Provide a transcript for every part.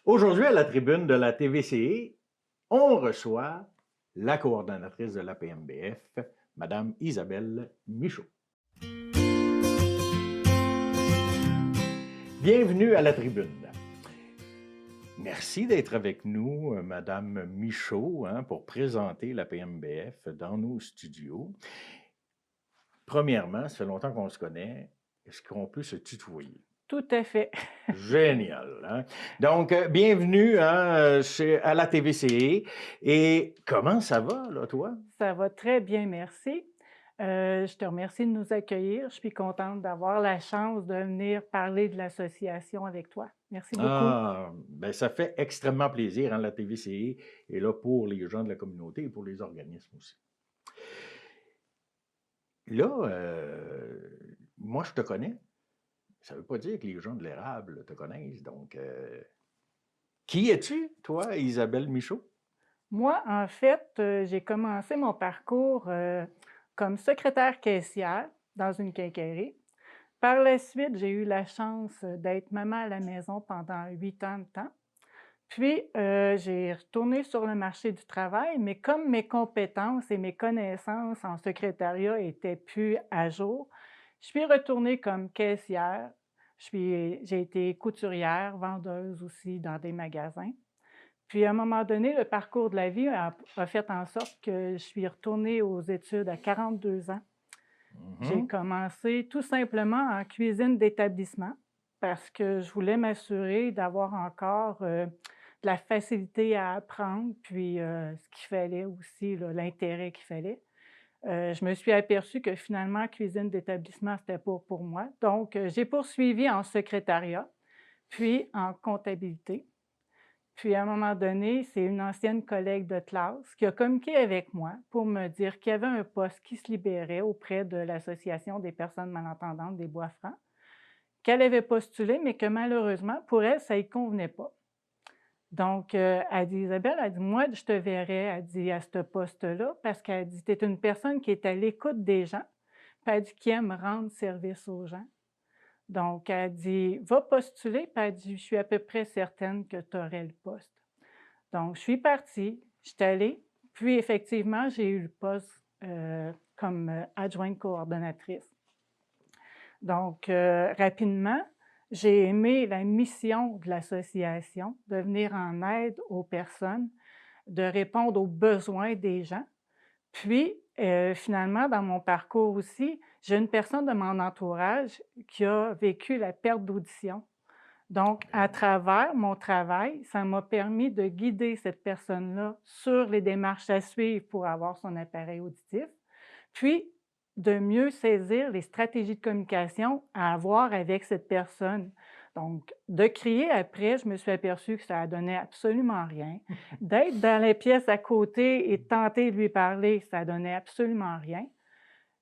Aujourd'hui, à la tribune de la TVCE, on reçoit la coordonnatrice de la PMBF, Madame Isabelle Michaud. Bienvenue à la tribune. Merci d'être avec nous, Madame Michaud, pour présenter la PMBF dans nos studios. Premièrement, ça fait longtemps qu'on se connaît. Est-ce qu'on peut se tutoyer? Tout à fait. Génial. Donc, bienvenue à la TVCE. Et comment ça va, là, toi? Ça va très bien, merci. Je te remercie de nous accueillir. Je suis contente d'avoir la chance de venir parler de l'association avec toi. Merci beaucoup. Ben ça fait extrêmement plaisir, la TVCE est là pour les gens de la communauté et pour les organismes aussi. Là, moi, je te connais. Ça ne veut pas dire que les gens de l'érable te connaissent. Donc, qui es-tu, toi, Isabelle Michaud? Moi, en fait, j'ai commencé mon parcours, comme secrétaire caissière dans une quincaillerie. Par la suite, j'ai eu la chance, d'être maman à la maison pendant 8 ans de temps. Puis, j'ai retourné sur le marché du travail, mais comme mes compétences et mes connaissances en secrétariat étaient plus à jour, je suis retournée comme caissière. J'ai été couturière, vendeuse aussi dans des magasins. Puis à un moment donné, le parcours de la vie a fait en sorte que je suis retournée aux études à 42 ans. J'ai Mhm. commencé tout simplement en cuisine d'établissement parce que je voulais m'assurer d'avoir encore, de la facilité à apprendre, puis, ce qu'il fallait aussi là, l'intérêt qu'il fallait. Je me suis aperçue que finalement cuisine d'établissement, c'était pas pour moi. Donc, j'ai poursuivi en secrétariat, puis en comptabilité. Puis à un moment donné, c'est une ancienne collègue de classe qui a communiqué avec moi pour me dire qu'il y avait un poste qui se libérait auprès de l'Association des personnes malentendantes des Bois-Francs, qu'elle avait postulé, mais que malheureusement, pour elle, ça y convenait pas. Donc, elle dit: «Isabelle», elle dit: «Moi, je te verrais», elle dit, «à ce poste-là», parce qu'elle dit: «Tu es une personne qui est à l'écoute des gens», puis elle dit: «Qui aime rendre service aux gens». Donc, elle dit: «Va postuler», puis elle dit: «Je suis à peu près certaine que tu aurais le poste». Donc, je suis partie, je suis allée, puis effectivement, j'ai eu le poste, comme, adjointe coordonnatrice. Donc, rapidement, j'ai aimé la mission de l'association, de venir en aide aux personnes, de répondre aux besoins des gens. Puis, finalement, dans mon parcours aussi, j'ai une personne de mon entourage qui a vécu la perte d'audition. Donc, à OK. travers mon travail, ça m'a permis de guider cette personne-là sur les démarches à suivre pour avoir son appareil auditif, puis de mieux saisir les stratégies de communication à avoir avec cette personne. Donc, de crier après, je me suis aperçue que ça ne donnait absolument rien. D'être dans les pièces à côté et de tenter de lui parler, ça donnait absolument rien.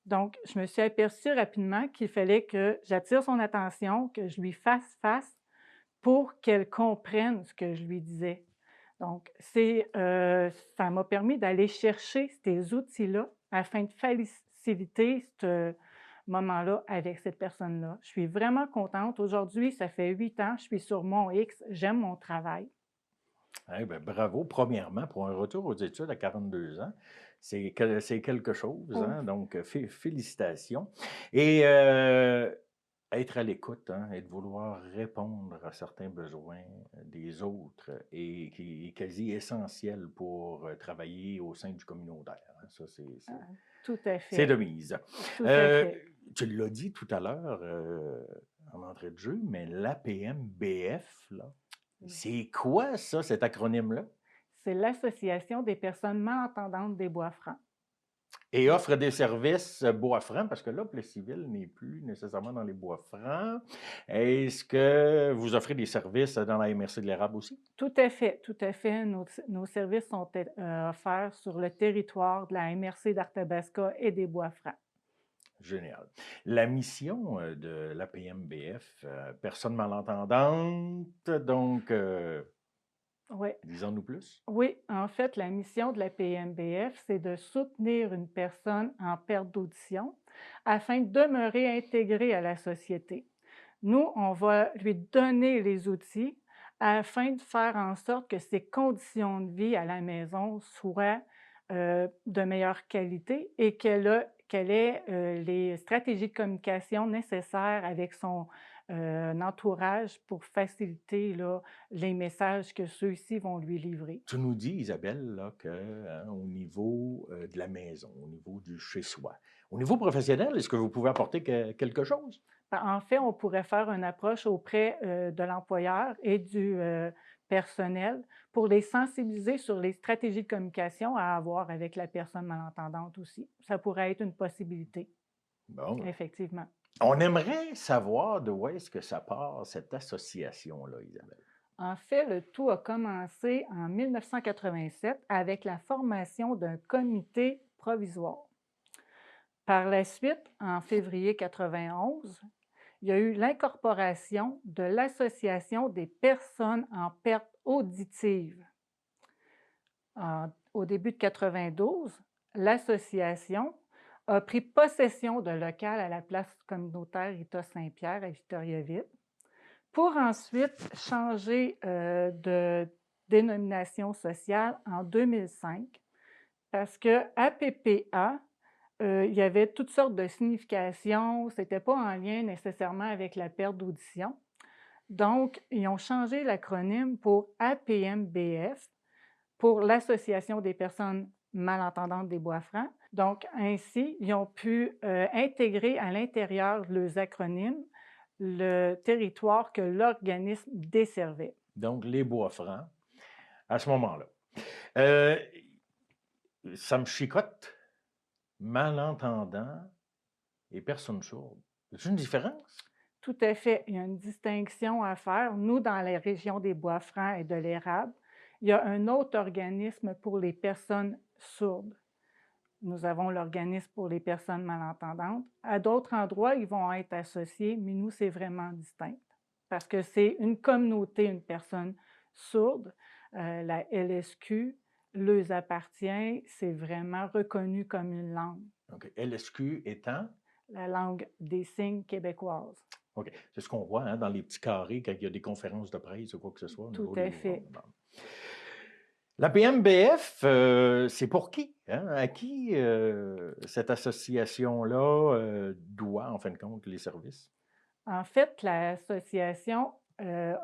Donc, je me suis aperçue rapidement qu'il fallait que j'attire son attention, que je lui fasse face pour qu'elle comprenne ce que je lui disais. Donc ça m'a permis d'aller chercher ces outils-là afin de faciliter ce moment-là avec cette personne-là. Je suis vraiment contente. Aujourd'hui, ça fait 8 ans, je suis sur mon X, j'aime mon travail. Eh ben, bravo, premièrement, pour un retour aux études à 42 ans. C'est quelque chose, Oh, donc félicitations. Et être à l'écoute, et de vouloir répondre à certains besoins des autres qui est quasi essentiel pour travailler au sein du communautaire, Ça, tout à c'est de fait, mise. tout à Euh, fait. Tu l'as dit tout à l'heure en entrée de jeu, mais l'APMBF, là, c'est quoi ça, cet acronyme-là? C'est l'Association des personnes malentendantes des Bois-Francs. Et offre des services bois francs, parce que là, Plessisville n'est plus nécessairement dans les bois francs. Est-ce que vous offrez des services dans la MRC de l'érable aussi? Tout à fait, tout à fait. Nos services sont offerts sur le territoire de la MRC d'Arthabasca et des Bois-Francs. Génial. La mission de l'APMBF, personne malentendante, donc, Oui, disons-nous plus. oui, en fait, la mission de la PMBF, c'est de soutenir une personne en perte d'audition afin de demeurer intégrée à la société. Nous, on va lui donner les outils afin de faire en sorte que ses conditions de vie à la maison soient, de meilleure qualité et qu'elle ait, les stratégies de communication nécessaires avec son, entourage pour faciliter, là, les messages que ceux-ci vont lui livrer. Tu nous dis, Isabelle, là, que, hein, au niveau, de la maison, au niveau du chez-soi, au niveau professionnel, est-ce que vous pouvez apporter quelque chose? En fait, on pourrait faire une approche auprès, de l'employeur et du, personnel pour les sensibiliser sur les stratégies de communication à avoir avec la personne malentendante aussi. Ça pourrait être une possibilité, Bon. effectivement. On aimerait savoir d'où est-ce que ça part, cette association-là, Isabelle. En fait, le tout a commencé en 1987 avec la formation d'un comité provisoire. Par la suite, en février 91, il y a eu l'incorporation de l'Association des personnes en perte auditive. Au début de 92, l'association a pris possession d'un local à la place communautaire État Saint-Pierre à Victoriaville pour ensuite changer de dénomination sociale en 2005 parce que APPA, il y avait toutes sortes de significations, c'était pas en lien nécessairement avec la perte d'audition. Donc, ils ont changé l'acronyme pour APMBF, pour l'Association des personnes malentendantes des Bois-Francs. Donc ainsi, ils ont pu, intégrer à l'intérieur de leurs acronymes le territoire que l'organisme desservait. Donc, les Bois-Francs, à ce moment-là. Euh, Ça me chicote, malentendant et personnes sourdes. Y a une différence? Tout à fait, il y a une distinction à faire. Nous, dans les régions des Bois-Francs et de l'Érable, il y a un autre organisme pour les personnes sourdes. Nous avons l'organisme pour les personnes malentendantes. À d'autres endroits, ils vont être associés, mais nous, c'est vraiment distinct parce que c'est une communauté, une personne sourde. La LSQ leur appartient, c'est vraiment reconnu comme une langue, OK. LSQ étant? la langue des signes québécoise. OK. C'est ce qu'on voit, hein, dans les petits carrés quand il y a des conférences de presse ou quoi que ce soit au Tout niveau à du fait. gouvernement. La PMBF, c'est pour qui? Hein? À qui cette association-là doit, en fin de compte, les services? En fait, l'association,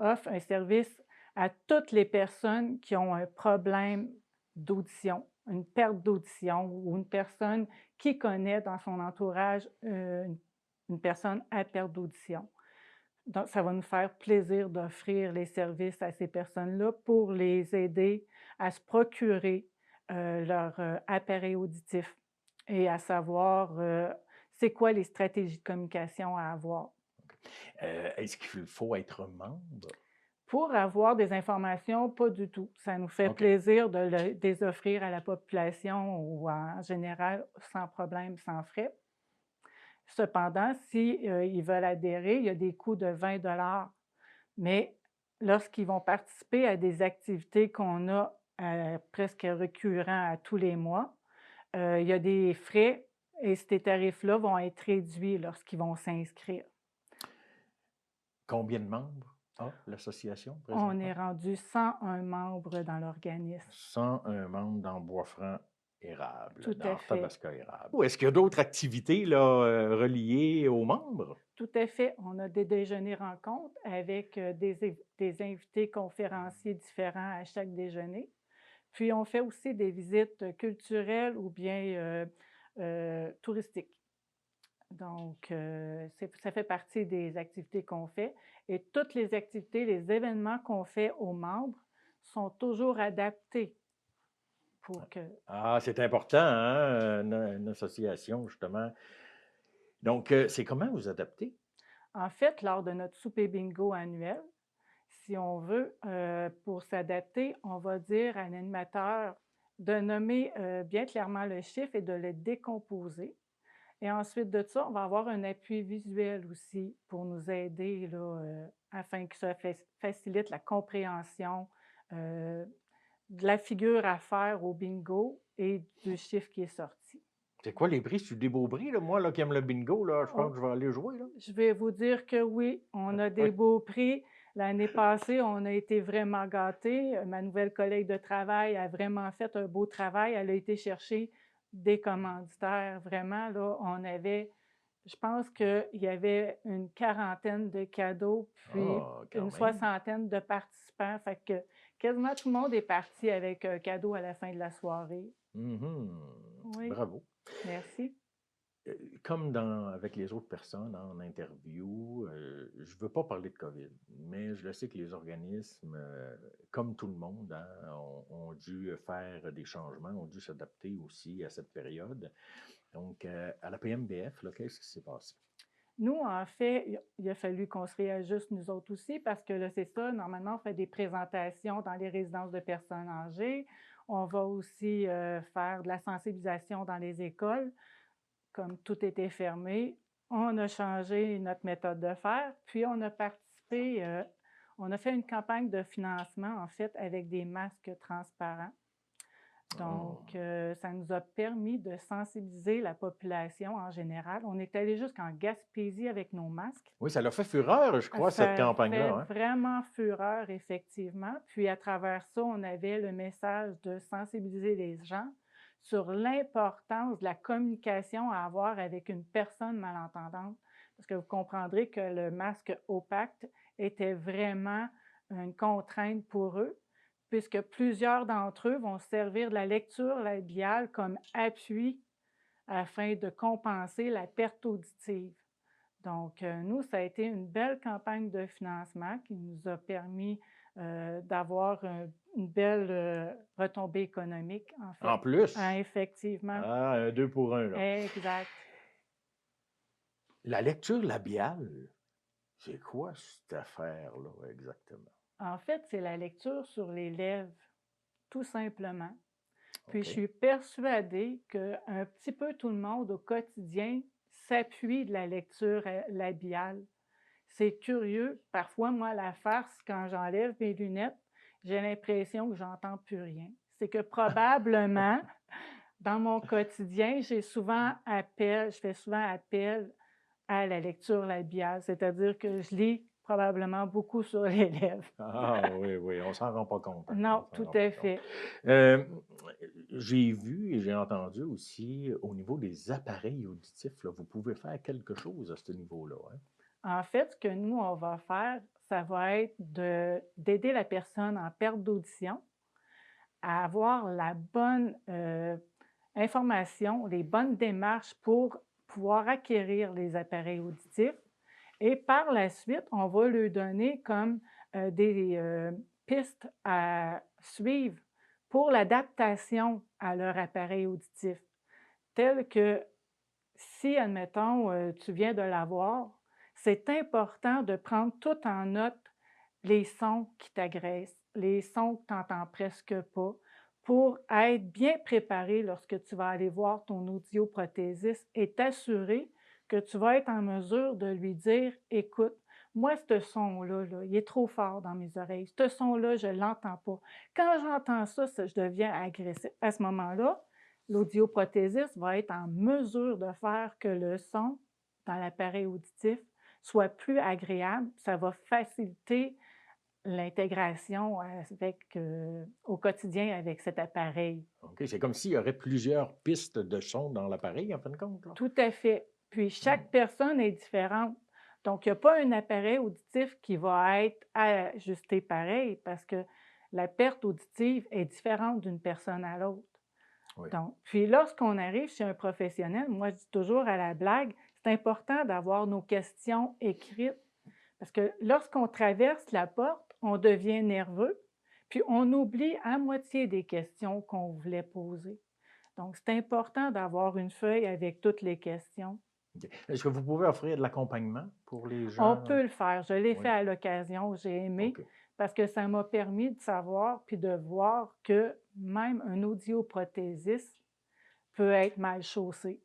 offre un service à toutes les personnes qui ont un problème d'audition, une perte d'audition ou une personne qui connaît dans son entourage, une personne à perte d'audition. Donc ça va nous faire plaisir d'offrir les services à ces personnes-là pour les aider à se procurer, leur, appareil auditif et à savoir, c'est quoi les stratégies de communication à avoir. Est-ce qu'il faut être membre? Pour avoir des informations, pas du tout. Ça nous fait OK. plaisir de les offrir à la population ou en général sans problème, sans frais. Cependant, si, ils veulent adhérer, il y a des coûts de 20 mais lorsqu'ils vont participer à des activités qu'on a, presque récurrents à tous les mois, il y a des frais et ces tarifs-là vont être réduits lorsqu'ils vont s'inscrire. Combien de membres a l'association On est présentement? rendu 101 membres dans l'organisme. 101 membres dans Bois-Franc érable, Tout dans à fait. Arthabasca érable. Ou est-ce qu'il y a d'autres activités là, reliées aux membres? Tout à fait. On a des déjeuners-rencontres avec, des invités conférenciers différents à chaque déjeuner. Puis on fait aussi des visites culturelles ou bien, touristiques. Donc, ça fait partie des activités qu'on fait et toutes les activités, les événements qu'on fait aux membres sont toujours adaptés pour que Ah, c'est important, hein, une association, justement. Donc, c'est comment vous adaptez? en fait, lors de notre souper bingo annuel, si on veut, pour s'adapter, on va dire à l'animateur de nommer, bien clairement le chiffre et de le décomposer. Et ensuite de ça, on va avoir un appui visuel aussi pour nous aider là, afin que ça facilite la compréhension, heu, de la figure à faire au bingo et du chiffre qui est sorti. C'est quoi les prix? C'est des beaux prix, là? Moi, là, qui aime le bingo, là, je pense Oh, que je vais aller jouer, là. je vais vous dire que oui, on a des Oui. beaux prix. L'année passée, on a été vraiment gâtés. Ma nouvelle collègue de travail a vraiment fait un beau travail. Elle a été chercher des commanditaires. Vraiment, là, on avait, je pense qu'il y avait une quarantaine de cadeaux, puis Ah, quand une même. soixantaine de participants. Fait que quasiment tout le monde est parti avec un cadeau à la fin de la soirée. Oui, Bravo. merci. Comme avec les autres personnes en interview, je ne veux pas parler de COVID, mais je le sais que les organismes, comme tout le monde, hein, ont dû faire des changements, ont dû s'adapter aussi à cette période. Donc, à la PMBF, là, qu'est-ce qui s'est passé? Nous, en fait, il a fallu qu'on se réajuste nous autres aussi parce que là, c'est ça, normalement, on fait des présentations dans les résidences de personnes âgées. On va aussi faire de la sensibilisation dans les écoles. Comme tout était fermé, on a changé notre méthode de faire, puis on a participé, on a fait une campagne de financement, en fait, avec des masques transparents. Oh. Donc, ça nous a permis de sensibiliser la population en général. On est allé jusqu'en Gaspésie avec nos masques. Oui, ça l'a fait fureur, je crois, cette Ça fait campagne-là, hein? vraiment fureur, effectivement. Puis, à travers ça, on avait le message de sensibiliser les gens sur l'importance de la communication à avoir avec une personne malentendante. Parce que vous comprendrez que le masque opaque était vraiment une contrainte pour eux, puisque plusieurs d'entre eux vont servir de la lecture labiale comme appui afin de compenser la perte auditive. Donc, nous, ça a été une belle campagne de financement qui nous a permis d'avoir une belle retombée économique, en En fait. plus, Effectivement, ah, un 2 pour 1, là. exact. La lecture labiale, c'est quoi cette affaire-là, exactement? En fait, c'est la lecture sur les lèvres, tout simplement. Puis, je OK. suis persuadée qu'un petit peu tout le monde au quotidien s'appuie de la lecture labiale. C'est curieux. Parfois, moi, à la farce, quand j'enlève mes lunettes, j'ai l'impression que j'entends plus rien. C'est que probablement, dans mon quotidien, je fais souvent appel à la lecture labiale, c'est-à-dire que je lis probablement beaucoup sur les lèvres. Ah oui, oui, on s'en rend pas compte, hein, on Non, s'en tout rend pas à compte. fait. J'ai vu et j'ai entendu aussi au niveau des appareils auditifs, là, vous pouvez faire quelque chose à ce niveau-là, hein? En fait, ce que nous, on va faire, ça va être d'aider la personne en perte d'audition à avoir la bonne information, les bonnes démarches pour pouvoir acquérir les appareils auditifs. Et par la suite, on va lui donner comme des pistes à suivre pour l'adaptation à leur appareil auditif, tel que si, admettons, tu viens de l'avoir, c'est important de prendre tout en note les sons qui t'agressent, les sons que tu n'entends presque pas, pour être bien préparé lorsque tu vas aller voir ton audioprothésiste et t'assurer que tu vas être en mesure de lui dire: «Écoute, moi, ce son-là, là, il est trop fort dans mes oreilles. Ce son-là, je ne l'entends pas. Quand j'entends ça, je deviens agressif». À ce moment-là, l'audioprothésiste va être en mesure de faire que le son dans l'appareil auditif soit plus agréable. Ça va faciliter l'intégration au quotidien avec cet appareil. OK, c'est comme s'il y aurait plusieurs pistes de son dans l'appareil, en fin de compte, là? Tout à fait. Puis Hmm. chaque personne est différente. Donc, il n'y a pas un appareil auditif qui va être ajusté pareil parce que la perte auditive est différente d'une personne à l'autre. Oui. Donc, puis lorsqu'on arrive chez un professionnel, moi je dis toujours à la blague, c'est important d'avoir nos questions écrites parce que lorsqu'on traverse la porte, on devient nerveux, puis on oublie à moitié des questions qu'on voulait poser. Donc, c'est important d'avoir une feuille avec toutes les questions. OK. Est-ce que vous pouvez offrir de l'accompagnement pour les On gens? peut le faire. Je l'ai Oui, fait à l'occasion, j'ai aimé OK. parce que ça m'a permis de savoir puis de voir que même un audioprothésiste peut être mal chaussé.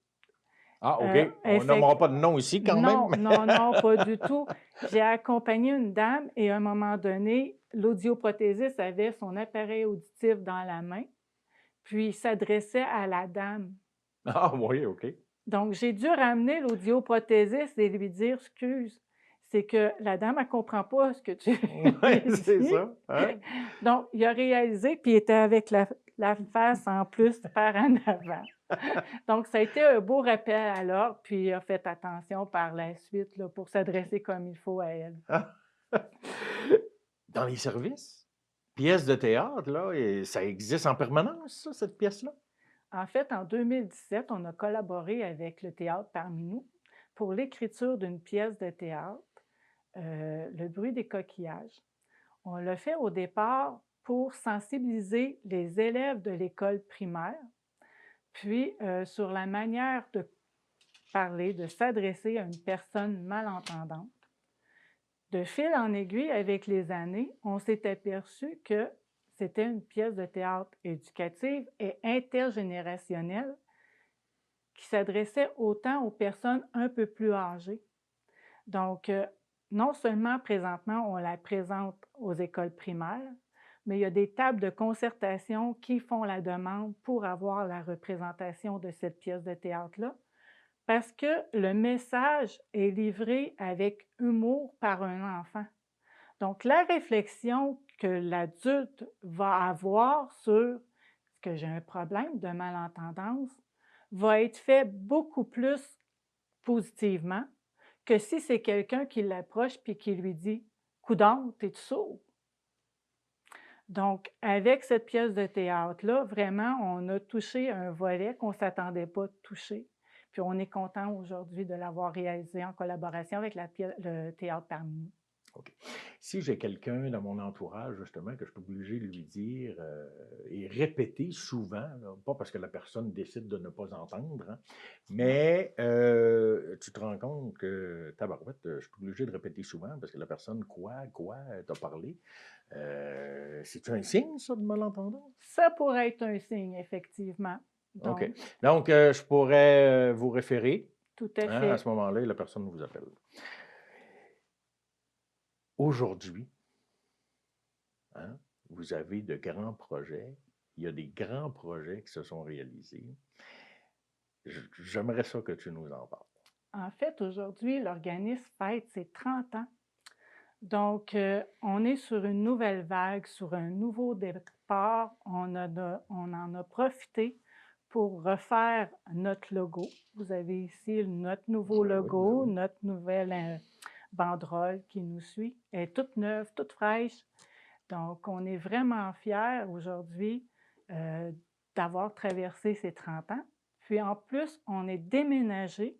Ah, OK. On nommera Effect pas de nom ici quand même. Non, non, non, pas du tout. J'ai accompagné une dame et à un moment donné, l'audioprothésiste avait son appareil auditif dans la main, puis il s'adressait à la dame. Ah oui, OK. Donc, j'ai dû ramener l'audioprothésiste et lui dire: «Excuse, c'est que la dame, elle comprend pas ce que tu Ouais, lui c'est dis. ça, hein? Donc, il a réalisé, puis il était avec la face en plus par en avant. Donc, ça a été un beau rappel à l'ordre, puis il a fait attention par la suite là, pour s'adresser comme il faut à elle. Dans les services, pièces de théâtre, là, et ça existe en permanence, ça, cette pièce-là? En fait, en 2017, on a collaboré avec le Théâtre Parmi nous pour l'écriture d'une pièce de théâtre, Le bruit des coquillages. On l'a fait au départ pour sensibiliser les élèves de l'école primaire, puis sur la manière de parler, de s'adresser à une personne malentendante. De fil en aiguille, avec les années, on s'est aperçu que c'était une pièce de théâtre éducative et intergénérationnelle qui s'adressait autant aux personnes un peu plus âgées. Donc, non seulement présentement, on la présente aux écoles primaires, mais il y a des tables de concertation qui font la demande pour avoir la représentation de cette pièce de théâtre-là, parce que le message est livré avec humour par un enfant. Donc, la réflexion que l'adulte va avoir sur est-ce que j'ai un problème de malentendance va être fait beaucoup plus positivement que si c'est quelqu'un qui l'approche puis qui lui dit coudonc, t'es-tu sourd? Donc, avec cette pièce de théâtre-là, vraiment, on a touché un volet qu'on ne s'attendait pas de toucher. Puis on est content aujourd'hui de l'avoir réalisé en collaboration avec le Théâtre Parmi nous. OK. Si j'ai quelqu'un dans mon entourage, justement, que je suis obligé de lui dire et répéter souvent, là, pas parce que la personne décide de ne pas entendre, hein, Non. mais tu te rends compte que, tabarouette, je suis obligé de répéter souvent parce que la personne, quoi, t'a parlé. C'est-tu un signe, ça, de malentendance? Ça pourrait être un signe, effectivement. OK. Donc, Donc, je pourrais vous référer, tout à hein, à fait. ce moment-là, et la personne vous appelle. Aujourd'hui, hein, vous avez de grands projets. Il y a des grands projets qui se sont réalisés. J'aimerais ça que tu nous en parles. En fait, aujourd'hui, l'organisme fête ses 30 ans. Donc, on est sur une nouvelle vague, sur un nouveau départ. On en a profité pour refaire notre logo. Vous avez ici notre nouveau Ben oui, ben logo, oui. notre nouvelle banderole qui nous suit. Elle est toute neuve, toute fraîche. Donc, on est vraiment fiers aujourd'hui euh, d'avoir traversé ces 30 ans. Puis en plus, on est déménagé.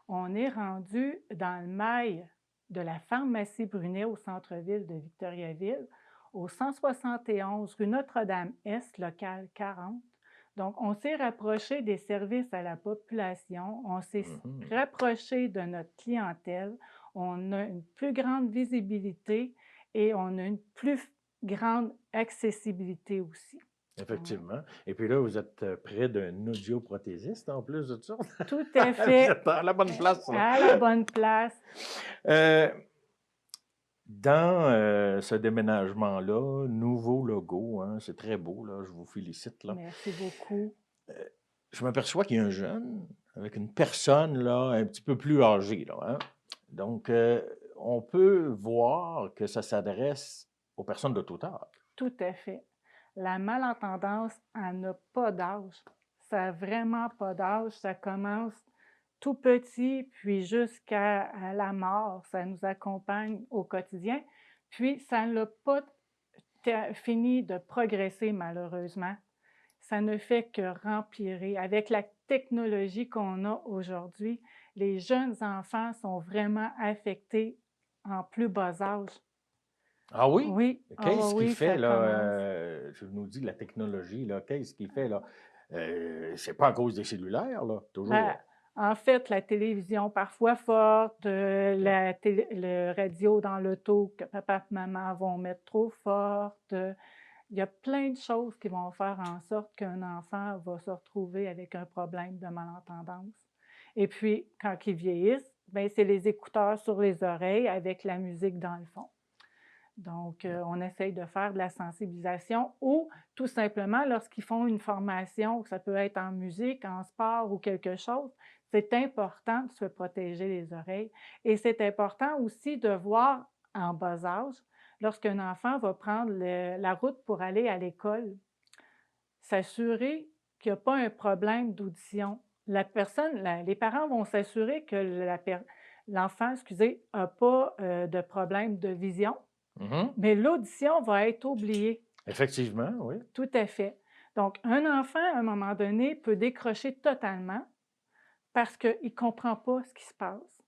On est rendu dans le mail de la pharmacie Brunet au centre-ville de Victoriaville, au 171 rue Notre-Dame-Est, local 40. Donc, on s'est rapproché des services à la population, on s'est Mhm. rapproché de notre clientèle, on a une plus grande visibilité et on a une plus grande accessibilité aussi. Donc, Effectivement. Et puis là, vous êtes près d'un audioprothésiste en plus de ça. tout à Vous fait êtes à la bonne place, là. à la bonne place. Euh, dans ce déménagement-là, nouveau logo, hein, c'est très beau, là, je vous félicite, là. Merci beaucoup. Je m'aperçois qu'il y a un jeune avec une personne là, un petit peu plus âgée. Là, hein. Donc, on peut voir que ça s'adresse aux personnes de tout âge. Tout à fait. La malentendance, elle n'a pas d'âge. Ça n'a vraiment pas d'âge. Ça commence tout petit, puis jusqu'à la mort. Ça nous accompagne au quotidien. Puis, ça n'a pas fini de progresser, malheureusement. Ça ne fait que rempirer. Avec la technologie qu'on a aujourd'hui, les jeunes enfants sont vraiment affectés en plus bas âge. Ah oui? Oui, Qu'est-ce qui oui, fait, ça là, commence. je nous dis la technologie, là, qu'est-ce qui fait, là? C'est pas à cause des cellulaires, là, Ben, toujours. en fait, la télévision parfois forte, OK. le radio dans l'auto que papa et maman vont mettre trop forte. Il y a plein de choses qui vont faire en sorte qu'un enfant va se retrouver avec un problème de malentendance. Et puis, quand ils vieillissent, ben, c'est les écouteurs sur les oreilles avec la musique dans le fond. Donc, on essaye de faire de la sensibilisation ou tout simplement lorsqu'ils font une formation, ça peut être en musique, en sport ou quelque chose, C'est important de se protéger les oreilles et c'est important aussi de voir en bas âge, lorsqu'un enfant va prendre la route pour aller à l'école, s'assurer qu'il y a pas un problème d'audition. Les parents vont s'assurer que l'enfant, excusez, a pas, de problème de vision, Mhm. mais l'audition va être oubliée. Effectivement, oui. Tout à fait. Donc un enfant, à un moment donné, peut décrocher totalement parce qu'il ne comprend pas ce qui se passe.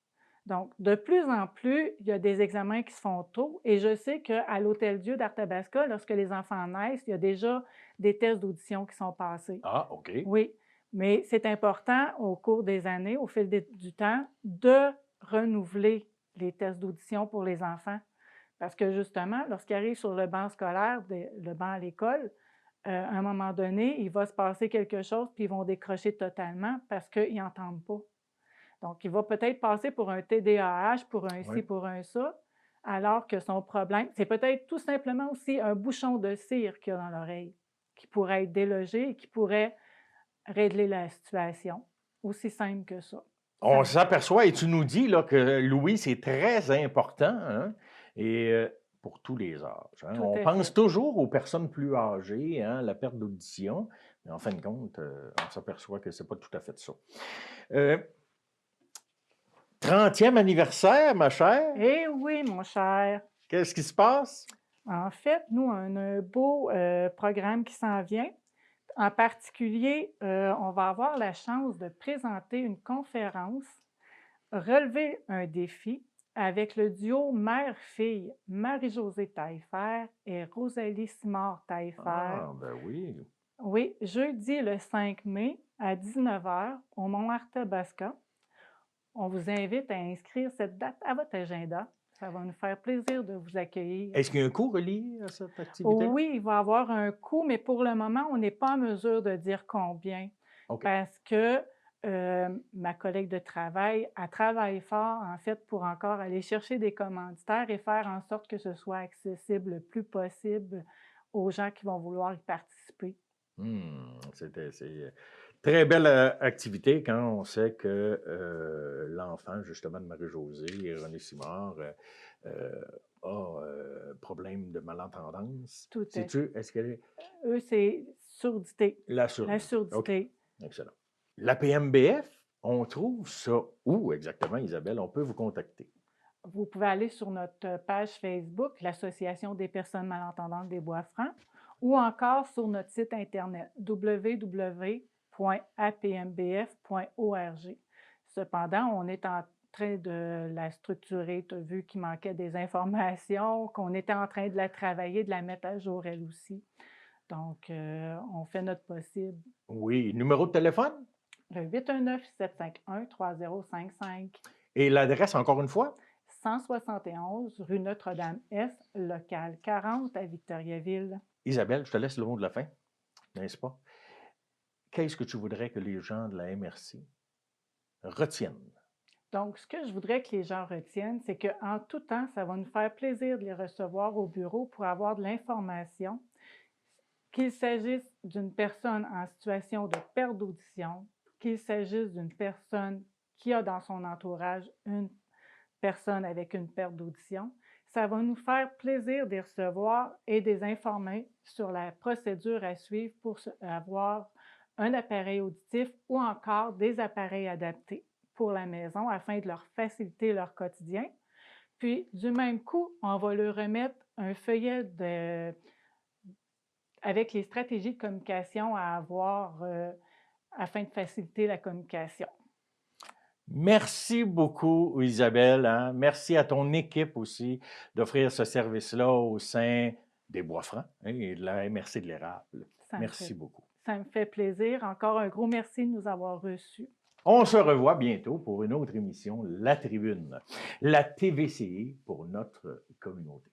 Donc, de plus en plus, il y a des examens qui se font tôt et je sais qu'à l'Hôtel-Dieu d'Arthabasca, lorsque les enfants naissent, il y a déjà des tests d'audition qui sont passés. Ah, OK. Oui, mais c'est important au cours des années, au fil du temps, de renouveler les tests d'audition pour les enfants. Parce que justement, lorsqu'ils arrivent sur le banc scolaire, le banc à l'école, à un moment donné, il va se passer quelque chose, puis ils vont décrocher totalement parce qu'ils n'entendent pas. Donc, il va peut-être passer pour un TDAH, pour un Oui. ci, pour un ça, alors que son problème, c'est peut-être tout simplement aussi un bouchon de cire qu'il y a dans l'oreille, qui pourrait être délogé et qui pourrait régler la situation. Aussi simple que ça. On s'aperçoit et tu nous dis là, que Louis, c'est très important, hein, et pour tous les âges. Hein. Tout On à pense fait. toujours aux personnes plus âgées, hein, la perte d'audition, mais en fin de compte, on s'aperçoit que c'est pas tout à fait ça. 30e anniversaire, ma chère, Eh oui, mon cher. qu'est-ce qui se passe? En fait, nous, on a un beau programme qui s'en vient. En particulier, on va avoir la chance de présenter une conférence Relever un défi avec le duo mère-fille Marie-Josée Taillefer et Rosalie Simard-Taillefer. Ah, ben oui. Oui, jeudi le 5 mai à 19h au Mont-Arthabasca. On vous invite à inscrire cette date à votre agenda. Ça va nous faire plaisir de vous accueillir. Est-ce qu'il y a un coût relié à cette activité? Oui, il va y avoir un coût, mais pour le moment, on n'est pas en mesure de dire combien OK. parce que ma collègue de travail, elle travaille fort, en fait, pour encore aller chercher des commanditaires et faire en sorte que ce soit accessible le plus possible aux gens qui vont vouloir y participer. C'est très belle activité quand on sait que l'enfant, justement, de Marie-Josée, René Simard, a problème de malentendance. Tout à fait. Sais-tu, est-ce qu'elle est Eux, c'est surdité. la La surdité? OK, surdité. excellent. La PMBF, on trouve ça où exactement, Isabelle? On peut vous contacter. Vous pouvez aller sur notre page Facebook, l'Association des personnes malentendantes des Bois-Francs, ou encore sur notre site internet www.apmbf.org. Cependant, on est en train de la structurer. Tu as vu qu'il manquait des informations, qu'on était en train de la travailler, de la mettre à jour elle aussi. Donc, on fait notre possible. Oui, numéro de téléphone? Le 819-751-3055. Et l'adresse, encore une fois? 171 rue Notre-Dame-Est, local 40 à Victoriaville. Isabelle, je te laisse le mot de la fin, n'est-ce pas? Qu'est-ce que tu voudrais que les gens de la MRC retiennent? Donc, ce que je voudrais que les gens retiennent, c'est qu'en tout temps, ça va nous faire plaisir de les recevoir au bureau pour avoir de l'information, qu'il s'agisse d'une personne en situation de perte d'audition, qu'il s'agisse d'une personne qui a dans son entourage une personne avec une perte d'audition. Ça va nous faire plaisir de les recevoir et de les informer sur la procédure à suivre pour avoir un appareil auditif ou encore des appareils adaptés pour la maison afin de leur faciliter leur quotidien. Puis, du même coup, on va leur remettre un feuillet avec les stratégies de communication à avoir afin de faciliter la communication. Merci beaucoup, Isabelle. Hein. Merci à ton équipe aussi d'offrir ce service-là au sein des Bois-Francs et de la MRC de l'Érable. Merci beaucoup. Ça me fait plaisir. Encore un gros merci de nous avoir reçus. On se revoit bientôt pour une autre émission, La Tribune, la TVCI pour notre communauté.